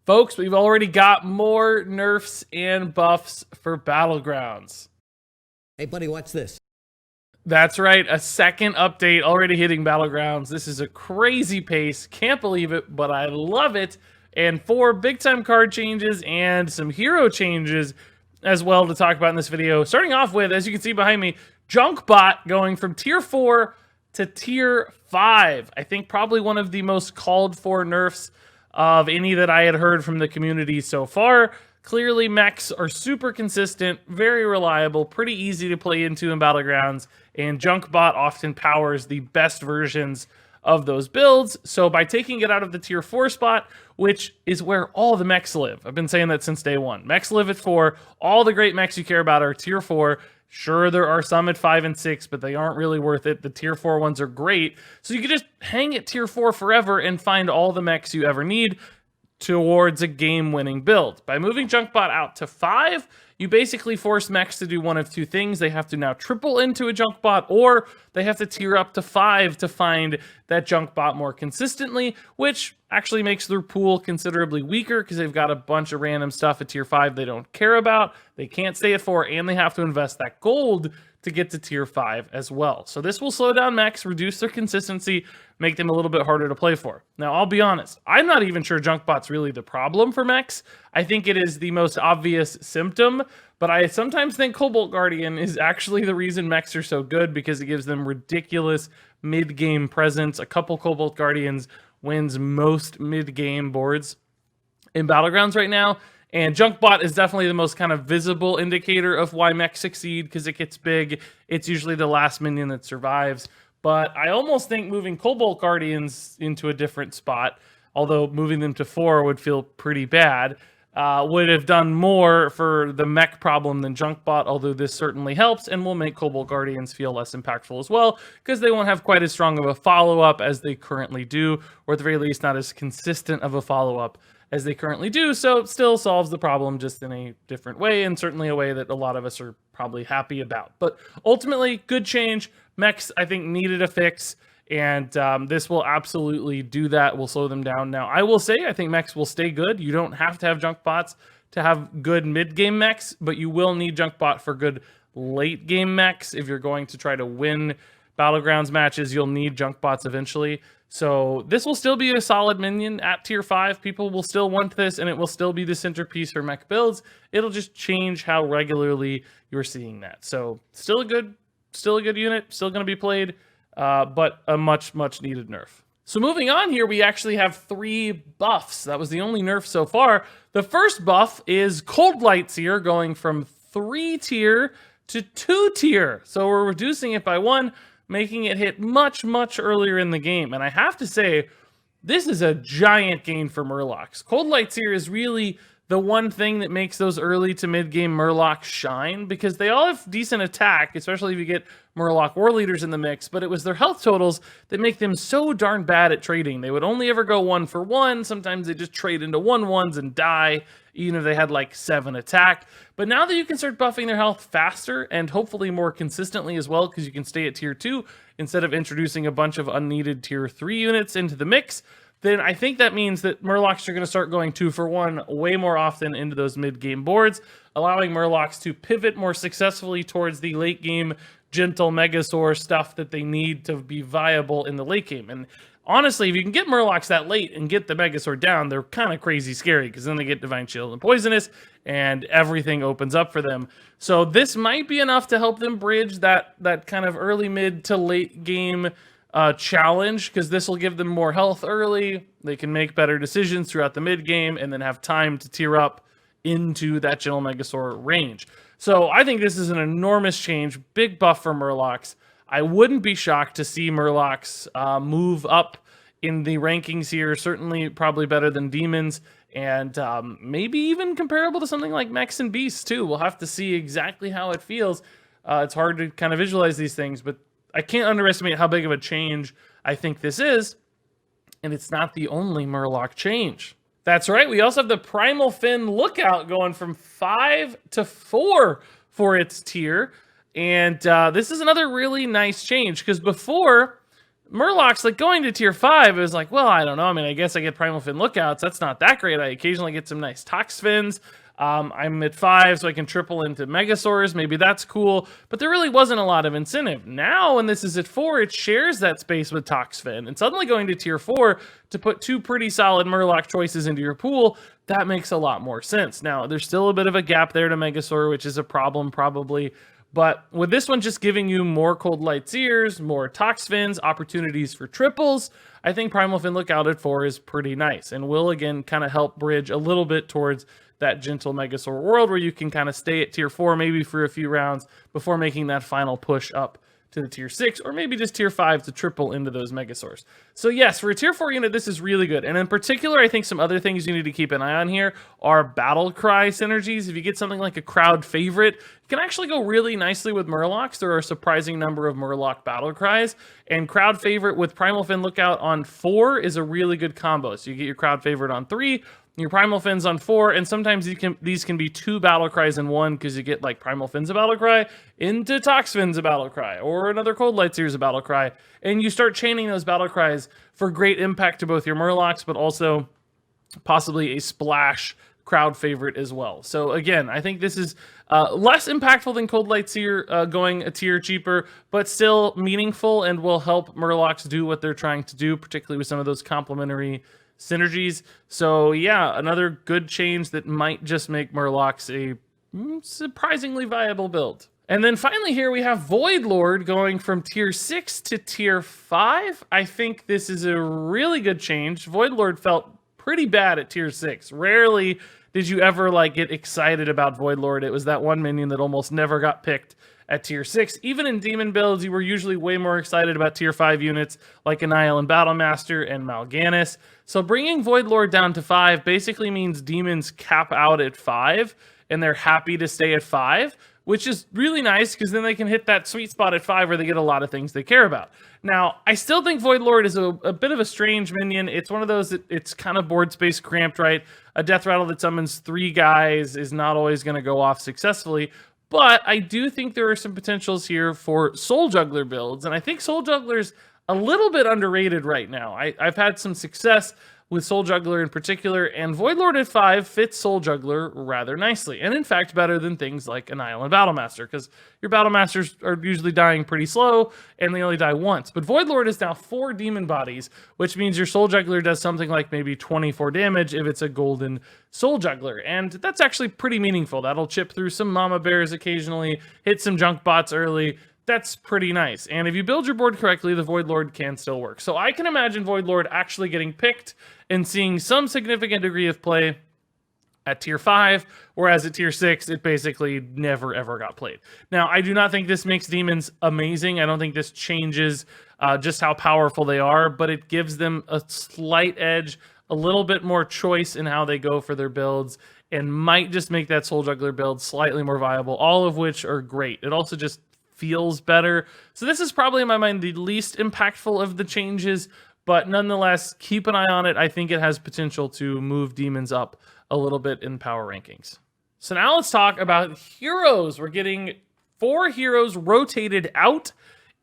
Folks, we've already got more nerfs and buffs for Battlegrounds. Hey, buddy, watch this. That's right, a second update already hitting Battlegrounds. This is a crazy pace. Can't believe it, but I love it. And 4 big-time card changes and some hero changes as well to talk about in this video. Starting off with, as you can see behind me, Junkbot going from Tier 4 to Tier 5. I think probably one of the most called for nerfs of any that I had heard from the community so far. Clearly, mechs are super consistent, very reliable, pretty easy to play into in Battlegrounds, and Junkbot often powers the best versions of those builds. So by taking it out of the Tier 4 spot, which is where all the mechs live, I've been saying that since day one. Mechs live at 4. All the great mechs you care about are Tier 4. Sure, there are some at 5 and 6, but they aren't really worth it. The Tier 4 ones are great. So you can just hang at Tier 4 forever and find all the mechs you ever need towards a game-winning build. By moving Junkbot out to 5, you basically force mechs to do one of 2 things. They have to now triple into a Junkbot, or they have to tier up to 5 to find that Junkbot more consistently, which actually makes their pool considerably weaker because they've got a bunch of random stuff at Tier 5 they don't care about. They can't stay at 4, and they have to invest that gold to get to Tier 5 as well. So this will slow down mechs, reduce their consistency, make them a little bit harder to play for. Now, I'll be honest, I'm not even sure Junkbot's really the problem for mechs. I think it is the most obvious symptom, but I sometimes think Cobalt Guardian is actually the reason mechs are so good because it gives them ridiculous mid-game presence. A couple Cobalt Guardians wins most mid-game boards in Battlegrounds right now. And Junkbot is definitely the most kind of visible indicator of why mechs succeed because it gets big. It's usually the last minion that survives. But I almost think moving Cobalt Guardians into a different spot, although moving them to 4 would feel pretty bad, would have done more for the mech problem than Junkbot, although this certainly helps and will make Cobalt Guardians feel less impactful as well, because they won't have quite as strong of a follow-up as they currently do, or at the very least not as consistent of a follow-up as they currently do, so it still solves the problem just in a different way, and certainly a way that a lot of us are probably happy about. But ultimately, good change. Mechs, I think, needed a fix, and this will absolutely do that. Will slow them down. Now, I will say, I think mechs will stay good. You don't have to have Junkbots to have good mid-game mechs, but you will need Junkbot for good late-game mechs. If you're going to try to win Battlegrounds matches, you'll need Junkbots eventually. So this will still be a solid minion at Tier 5. People will still want this, and it will still be the centerpiece for mech builds. It'll just change how regularly you're seeing that. So still a good unit, still going to be played, but a much needed nerf. So moving on here, we actually have 3 buffs. That was the only nerf so far. The first buff is Coldlight Seer going from 3 tier to 2 tier. So we're reducing it by 1, making it hit much earlier in the game. And I have to say, this is a giant gain for Murlocs. Coldlight Seer is really the one thing that makes those early to mid-game Murlocs shine, because they all have decent attack, especially if you get Murloc War Leaders in the mix, but it was their health totals that make them so darn bad at trading. They would only ever go 1 for 1. Sometimes they just trade into 1/1s and die, even if they had like 7 attack. But now that you can start buffing their health faster and hopefully more consistently as well, because you can stay at Tier 2 instead of introducing a bunch of unneeded Tier 3 units into the mix, then I think that means that Murlocs are going to start going 2 for 1 way more often into those mid-game boards, allowing Murlocs to pivot more successfully towards the late-game gentle Megasaur stuff that they need to be viable in the late game. And honestly, if you can get Murlocs that late and get the Megasaur down, they're kind of crazy scary, because then they get Divine Shield and Poisonous, and everything opens up for them. So this might be enough to help them bridge that kind of early, mid to late game challenge, because this will give them more health early. They can make better decisions throughout the mid game and then have time to tier up into that Gentle Megasaur range. So I think this is an enormous change, big buff for Murlocs. I wouldn't be shocked to see Murlocs move up in the rankings here, certainly probably better than Demons, and maybe even comparable to something like Mechs and Beasts too. We'll have to see exactly how it feels. It's hard to kind of visualize these things, but I can't underestimate how big of a change I think this is, and it's not the only Murloc change. That's right, we also have the Primal Fin Lookout going from 5 to 4 for its tier, and this is another really nice change, because before, Murlocs, like going to tier 5, it was like, well, I don't know. I mean, I guess I get Primal Fin Lookouts. That's not that great. I occasionally get some nice Tox Fins. I'm at 5, so I can triple into Megasaurs. Maybe that's cool. But there really wasn't a lot of incentive. Now, when this is at 4, it shares that space with Tox Fin. And suddenly going to tier 4 to put 2 pretty solid Murloc choices into your pool, that makes a lot more sense. Now, there's still a bit of a gap there to Megasaur, which is a problem probably. But with this one just giving you more Coldlight Seers, more Tox Fins, opportunities for triples, I think Primal Fin Lookout at 4 is pretty nice and will again kind of help bridge a little bit towards that gentle Megasaur world where you can kind of stay at tier 4 maybe for a few rounds before making that final push up to the tier 6 or maybe just tier 5 to triple into those Megasaurs. So yes, for a tier 4 unit, this is really good. And in particular, I think some other things you need to keep an eye on here are battle cry synergies. If you get something like a crowd favorite, it can actually go really nicely with Murlocs. There are a surprising number of Murloc battle cries, and crowd favorite with Primal Fin Lookout on 4 is a really good combo. So you get your crowd favorite on 3, your Primal Fins on 4, and sometimes these can be 2 battle cries in 1 because you get like Primal Fins a battle cry into Tox Fins a battle cry or another Coldlight Seers a battle cry, and you start chaining those battle cries for great impact to both your Murlocs, but also possibly a splash crowd favorite as well. So again, I think this is less impactful than Coldlight Seer going a tier cheaper, but still meaningful and will help Murlocs do what they're trying to do, particularly with some of those complementary synergies. So yeah, another good change that might just make Murlocs a surprisingly viable build. And then finally here we have Void Lord going from tier 6 to tier 5. I think this is a really good change. Void Lord felt pretty bad at tier 6. Rarely did you ever like get excited about Void Lord. It was that one minion that almost never got picked at tier 6. Even in demon builds, you were usually way more excited about tier 5 units like Anile and Battlemaster and Mal'Ganis. So bringing Void Lord down to 5 basically means demons cap out at 5 and they're happy to stay at 5, which is really nice because then they can hit that sweet spot at 5 where they get a lot of things they care about. Now, I still think Void Lord is a bit of a strange minion. It's one of those that it's kind of board space cramped, right? A death rattle that summons 3 guys is not always going to go off successfully. But I do think there are some potentials here for Soul Juggler builds, and I think Soul Juggler's a little bit underrated right now. I've had some success with Soul Juggler in particular, and Void Lord at 5 fits Soul Juggler rather nicely, and in fact better than things like Anile and Battlemaster, because your Battlemasters are usually dying pretty slow, and they only die once. But Void Lord is now 4 demon bodies, which means your Soul Juggler does something like maybe 24 damage if it's a golden Soul Juggler, and that's actually pretty meaningful. That'll chip through some Mama Bears occasionally, hit some Junkbots early. That's pretty nice. And if you build your board correctly, the Void Lord can still work. So I can imagine Void Lord actually getting picked and seeing some significant degree of play at tier 5, whereas at tier 6, it basically never ever got played. Now, I do not think this makes demons amazing. I don't think this changes just how powerful they are, but it gives them a slight edge, a little bit more choice in how they go for their builds, and might just make that Soul Juggler build slightly more viable, all of which are great. It also just feels better. So this is probably, in my mind, the least impactful of the changes, but nonetheless, keep an eye on it. I think it has potential to move demons up a little bit in power rankings. So now let's talk about heroes. We're getting 4 heroes rotated out,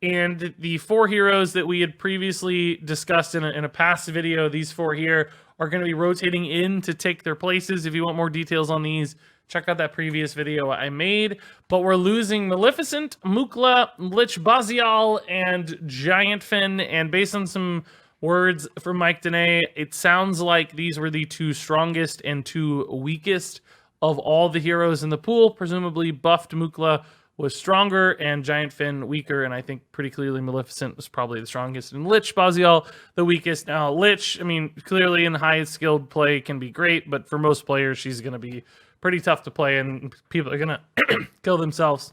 and the 4 heroes that we had previously discussed in a past video, these 4 here, are going to be rotating in to take their places. If you want more details on these, check out that previous video I made. But we're losing Maleficent, Mukla, Lich Bazial, and Giant Fin. And based on some words from Mike Dene, it sounds like these were the 2 strongest and 2 weakest of all the heroes in the pool. Presumably buffed Mukla was stronger and Giant Fin weaker, and I think pretty clearly Maleficent was probably the strongest and Lich Bazial the weakest. Now Lich, I mean, clearly in high skilled play can be great, but for most players she's going to be pretty tough to play, and people are going to kill themselves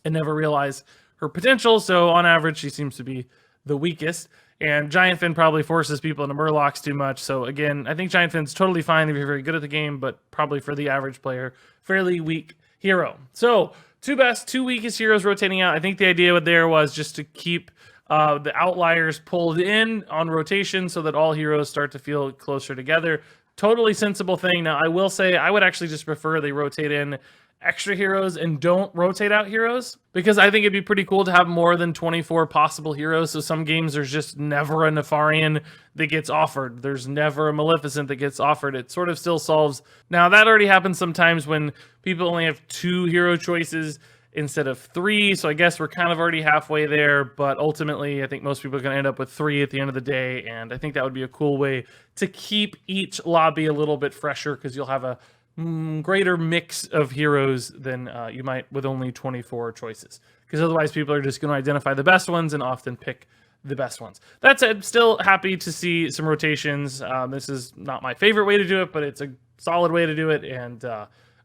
and never realize her potential. So on average, she seems to be the weakest. And Giant Fin probably forces people into Murlocs too much. So again, I think Giant Fin's totally fine if you're very good at the game, but probably for the average player, fairly weak hero. So 2 best, 2 weakest heroes rotating out. I think the idea there was just to keep the outliers pulled in on rotation so that all heroes start to feel closer together. Totally sensible thing. Now, I will say I would actually just prefer they rotate in extra heroes and don't rotate out heroes, because I think it'd be pretty cool to have more than 24 possible heroes. So some games there's just never a Nefarian that gets offered. There's never a Maleficent that gets offered. It sort of still solves. Now that already happens sometimes when people only have 2 hero choices instead of 3. So I guess we're kind of already halfway there, but ultimately I think most people are going to end up with 3 at the end of the day. And I think that would be a cool way to keep each lobby a little bit fresher, because you'll have a greater mix of heroes than you might with only 24 choices, because otherwise people are just going to identify the best ones and often pick the best ones. That said, still happy to see some rotations. This is not my favorite way to do it, but it's a solid way to do it, and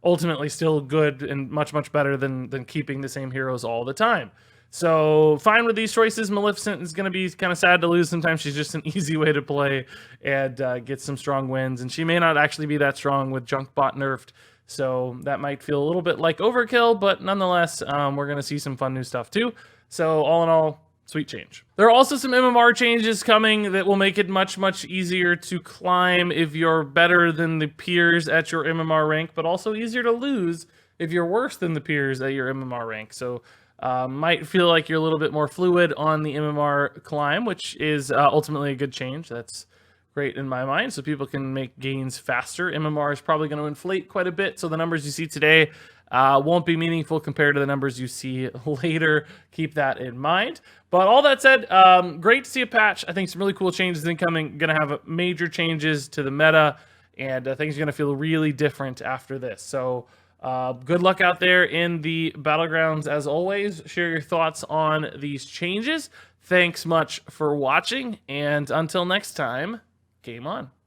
ultimately still good and much better than keeping the same heroes all the time. So fine with these choices. Maleficent is going to be kind of sad to lose. Sometimes she's just an easy way to play and get some strong wins. And she may not actually be that strong with Junkbot nerfed. So that might feel a little bit like overkill, but nonetheless, we're going to see some fun new stuff too. So all in all, sweet change. There are also some MMR changes coming that will make it much easier to climb if you're better than the peers at your MMR rank, but also easier to lose if you're worse than the peers at your MMR rank. So might feel like you're a little bit more fluid on the MMR climb, which is ultimately a good change. That's great in my mind, so people can make gains faster. MMR is probably going to inflate quite a bit, so the numbers you see today won't be meaningful compared to the numbers you see later. Keep that in mind. But all that said, great to see a patch. I think some really cool changes incoming. Going to have major changes to the meta, and things are going to feel really different after this. So good luck out there in the Battlegrounds. As always, share your thoughts on these changes. Thanks much for watching, and until next time, game on.